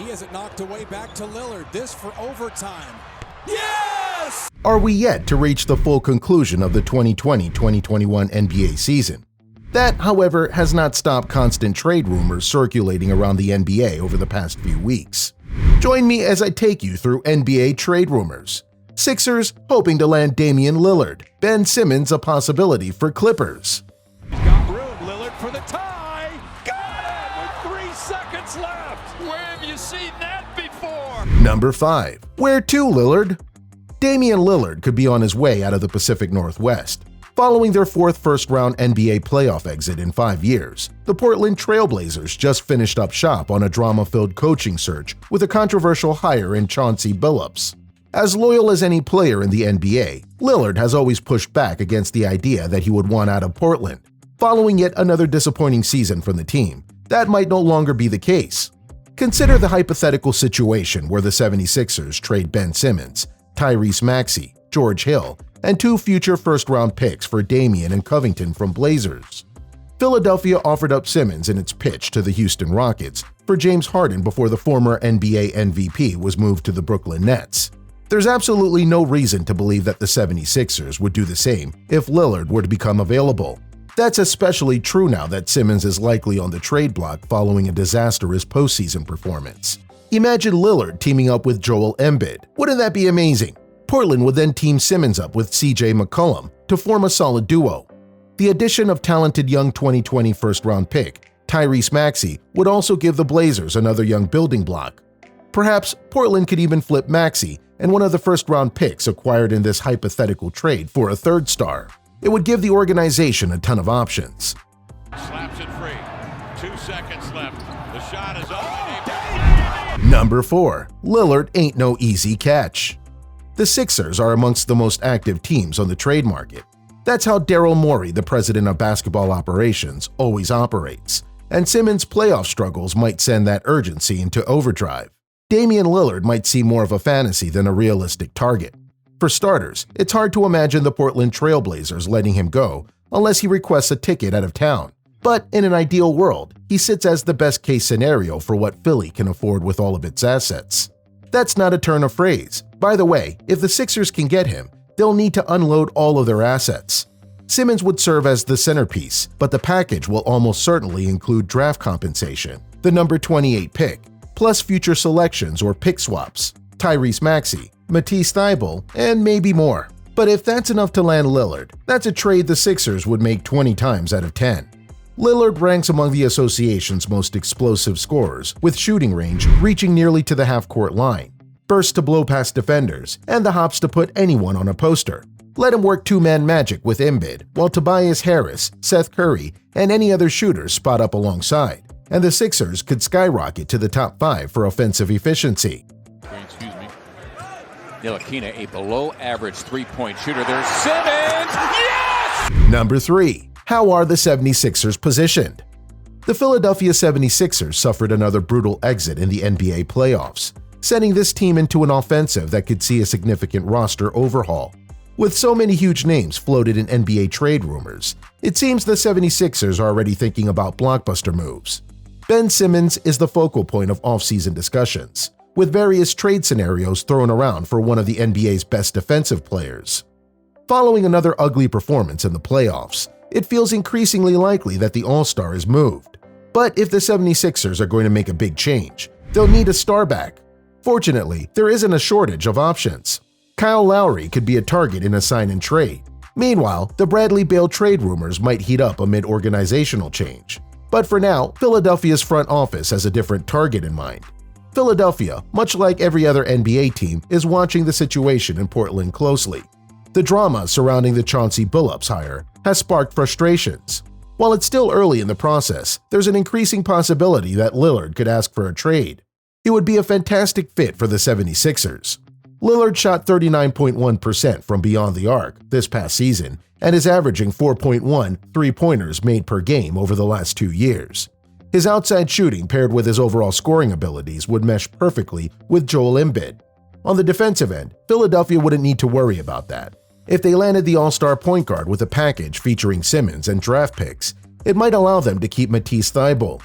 He has it knocked away back to Lillard. This for overtime. Yes! Are we yet to reach the full conclusion of the 2020-2021 NBA season? That, however, has not stopped constant trade rumors circulating around the NBA over the past few weeks. Join me as I take you through NBA trade rumors. Sixers hoping to land Damian Lillard. Ben Simmons a possibility for Clippers. He's got room. Lillard for the tie. Got it with 3 seconds left. Where have you seen that before? Number 5. Where to, Lillard? Damian Lillard could be on his way out of the Pacific Northwest. Following their 4th first-round NBA playoff exit in 5 years, the Portland Trail Blazers just finished up shop on a drama-filled coaching search with a controversial hire in Chauncey Billups. As loyal as any player in the NBA, Lillard has always pushed back against the idea that he would want out of Portland. Following yet another disappointing season from the team, that might no longer be the case. Consider the hypothetical situation where the 76ers trade Ben Simmons, Tyrese Maxey, George Hill, and 2 future first-round picks for Damian and Covington from Blazers. Philadelphia offered up Simmons in its pitch to the Houston Rockets for James Harden before the former NBA MVP was moved to the Brooklyn Nets. There's absolutely no reason to believe that the 76ers would do the same if Lillard were to become available. That's especially true now that Simmons is likely on the trade block following a disastrous postseason performance. Imagine Lillard teaming up with Joel Embiid. Wouldn't that be amazing? Portland would then team Simmons up with CJ McCollum to form a solid duo. The addition of talented young 2020 first-round pick, Tyrese Maxey, would also give the Blazers another young building block. Perhaps Portland could even flip Maxey and one of the first-round picks acquired in this hypothetical trade for a 3rd star. It would give the organization a ton of options. Slaps it free. 2 seconds left. The shot is up. Number 4. Lillard ain't no easy catch. The Sixers are amongst the most active teams on the trade market. That's how Daryl Morey, the president of basketball operations, always operates, and Simmons' playoff struggles might send that urgency into overdrive. Damian Lillard might seem more of a fantasy than a realistic target. For starters, it's hard to imagine the Portland Trail Blazers letting him go unless he requests a ticket out of town. But in an ideal world, he sits as the best-case scenario for what Philly can afford with all of its assets. That's not a turn of phrase. By the way, if the Sixers can get him, they'll need to unload all of their assets. Simmons would serve as the centerpiece, but the package will almost certainly include draft compensation, the number 28 pick, plus future selections or pick swaps, Tyrese Maxey, Matisse Thybulle, and maybe more. But if that's enough to land Lillard, that's a trade the Sixers would make 20 times out of 10. Lillard ranks among the association's most explosive scorers, with shooting range reaching nearly to the half-court line, bursts to blow past defenders, and the hops to put anyone on a poster. Let him work 2-man magic with Embiid, while Tobias Harris, Seth Curry, and any other shooters spot up alongside, and the Sixers could skyrocket to the top 5 for offensive efficiency. Ntilikina, a below-average 3-point shooter. There's Simmons! Yes! Number 3. How are the 76ers positioned? The Philadelphia 76ers suffered another brutal exit in the NBA playoffs, sending this team into an offensive that could see a significant roster overhaul. With so many huge names floated in NBA trade rumors, it seems the 76ers are already thinking about blockbuster moves. Ben Simmons is the focal point of offseason discussions, with various trade scenarios thrown around for one of the NBA's best defensive players. Following another ugly performance in the playoffs, it feels increasingly likely that the All-Star is moved. But if the 76ers are going to make a big change, they'll need a star back. Fortunately, there isn't a shortage of options. Kyle Lowry could be a target in a sign-and-trade. Meanwhile, the Bradley Beal trade rumors might heat up amid organizational change. But for now, Philadelphia's front office has a different target in mind. Philadelphia, much like every other NBA team, is watching the situation in Portland closely. The drama surrounding the Chauncey Billups hire has sparked frustrations. While it's still early in the process, there's an increasing possibility that Lillard could ask for a trade. It would be a fantastic fit for the 76ers. Lillard shot 39.1% from beyond the arc this past season and is averaging 4.1 three-pointers made per game over the last 2 years. His outside shooting paired with his overall scoring abilities would mesh perfectly with Joel Embiid. On the defensive end, Philadelphia wouldn't need to worry about that. If they landed the all-star point guard with a package featuring Simmons and draft picks, it might allow them to keep Matisse Thybulle.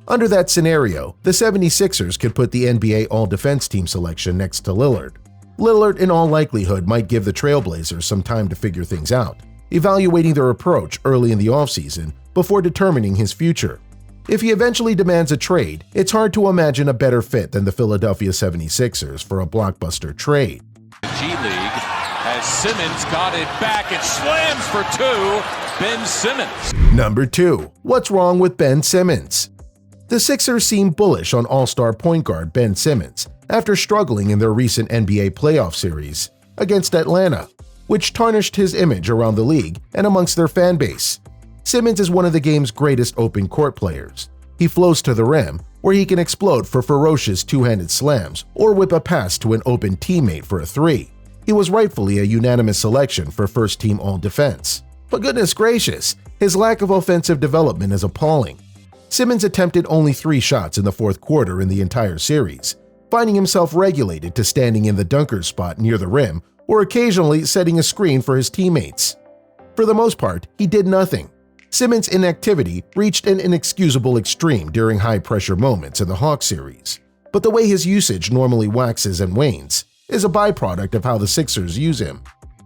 Under that scenario, the 76ers could put the NBA All-Defense Team selection next to Lillard. Lillard in all likelihood might give the Trailblazers some time to figure things out, evaluating their approach early in the offseason before determining his future. If he eventually demands a trade, it's hard to imagine a better fit than the Philadelphia 76ers for a blockbuster trade. G League as Simmons got it back and slams for two. Ben Simmons. Number 2. What's wrong with Ben Simmons? The Sixers seem bullish on all-star point guard Ben Simmons after struggling in their recent NBA playoff series against Atlanta, which tarnished his image around the league and amongst their fan base. Simmons is one of the game's greatest open court players. He flows to the rim, where he can explode for ferocious two-handed slams or whip a pass to an open teammate for a three. He was rightfully a unanimous selection for first-team All-Defense. But goodness gracious, his lack of offensive development is appalling. Simmons attempted only 3 shots in the fourth quarter in the entire series, finding himself regulated to standing in the dunker's spot near the rim or occasionally setting a screen for his teammates. For the most part, he did nothing. Simmons' inactivity reached an inexcusable extreme during high-pressure moments in the Hawks series, but the way his usage normally waxes and wanes is a byproduct of how the Sixers use him.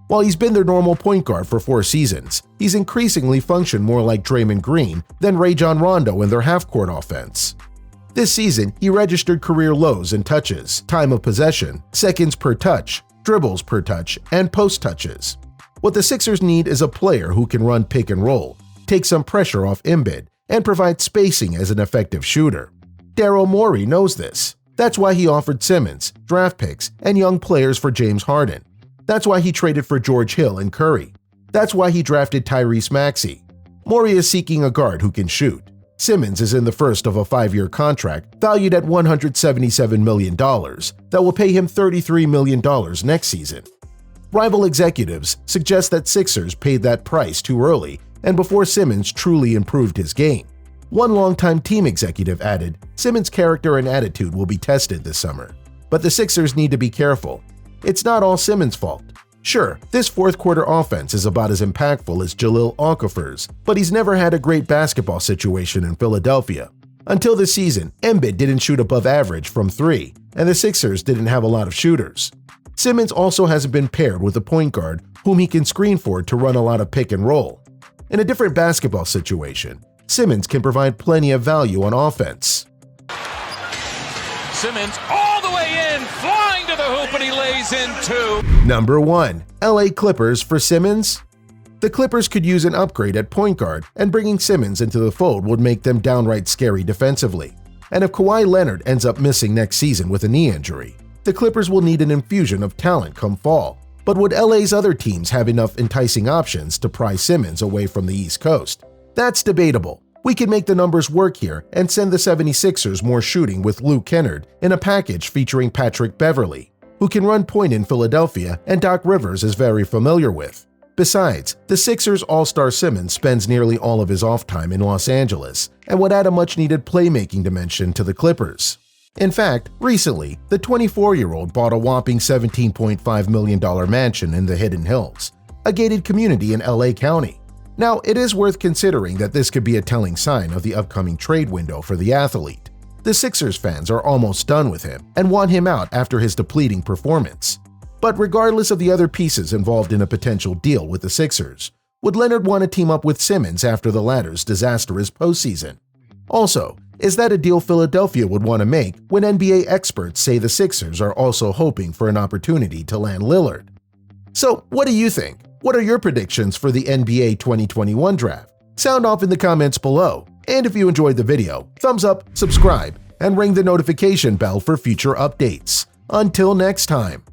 While he's been their normal point guard for 4 seasons, he's increasingly functioned more like Draymond Green than Rajon Rondo in their half-court offense. This season, he registered career lows in touches, time of possession, seconds per touch, dribbles per touch, and post touches. What the Sixers need is a player who can run pick and roll, take some pressure off Embiid, and provide spacing as an effective shooter. Daryl Morey knows this. That's why he offered Simmons, draft picks, and young players for James Harden. That's why he traded for George Hill and Curry. That's why he drafted Tyrese Maxey. Morey is seeking a guard who can shoot. Simmons is in the first of a 5-year contract valued at $177 million that will pay him $33 million next season. Rival executives suggest that Sixers paid that price too early and before Simmons truly improved his game. One longtime team executive added, Simmons' character and attitude will be tested this summer. But the Sixers need to be careful. It's not all Simmons' fault. Sure, this fourth-quarter offense is about as impactful as Jahlil Okafor's, but he's never had a great basketball situation in Philadelphia. Until this season, Embiid didn't shoot above average from 3, and the Sixers didn't have a lot of shooters. Simmons also hasn't been paired with a point guard whom he can screen for to run a lot of pick and roll. In a different basketball situation, Simmons can provide plenty of value on offense. Simmons all the way in, flying to the hoop, and he lays in 2. Number 1. LA Clippers for Simmons. The Clippers could use an upgrade at point guard, and bringing Simmons into the fold would make them downright scary defensively. And if Kawhi Leonard ends up missing next season with a knee injury, the Clippers will need an infusion of talent come fall. But would LA's other teams have enough enticing options to pry Simmons away from the East Coast? That's debatable. We can make the numbers work here and send the 76ers more shooting with Luke Kennard in a package featuring Patrick Beverley, who can run point in Philadelphia and Doc Rivers is very familiar with. Besides, the Sixers' all-star Simmons spends nearly all of his off time in Los Angeles and would add a much-needed playmaking dimension to the Clippers. In fact, recently, the 24-year-old bought a whopping $17.5 million mansion in the Hidden Hills, a gated community in LA County. Now, it is worth considering that this could be a telling sign of the upcoming trade window for the athlete. The Sixers fans are almost done with him and want him out after his depleting performance. But regardless of the other pieces involved in a potential deal with the Sixers, would Leonard want to team up with Simmons after the latter's disastrous postseason? Also, is that a deal Philadelphia would want to make when NBA experts say the Sixers are also hoping for an opportunity to land Lillard? So, what do you think? What are your predictions for the NBA 2021 draft? Sound off in the comments below. And if you enjoyed the video, thumbs up, subscribe, and ring the notification bell for future updates. Until next time.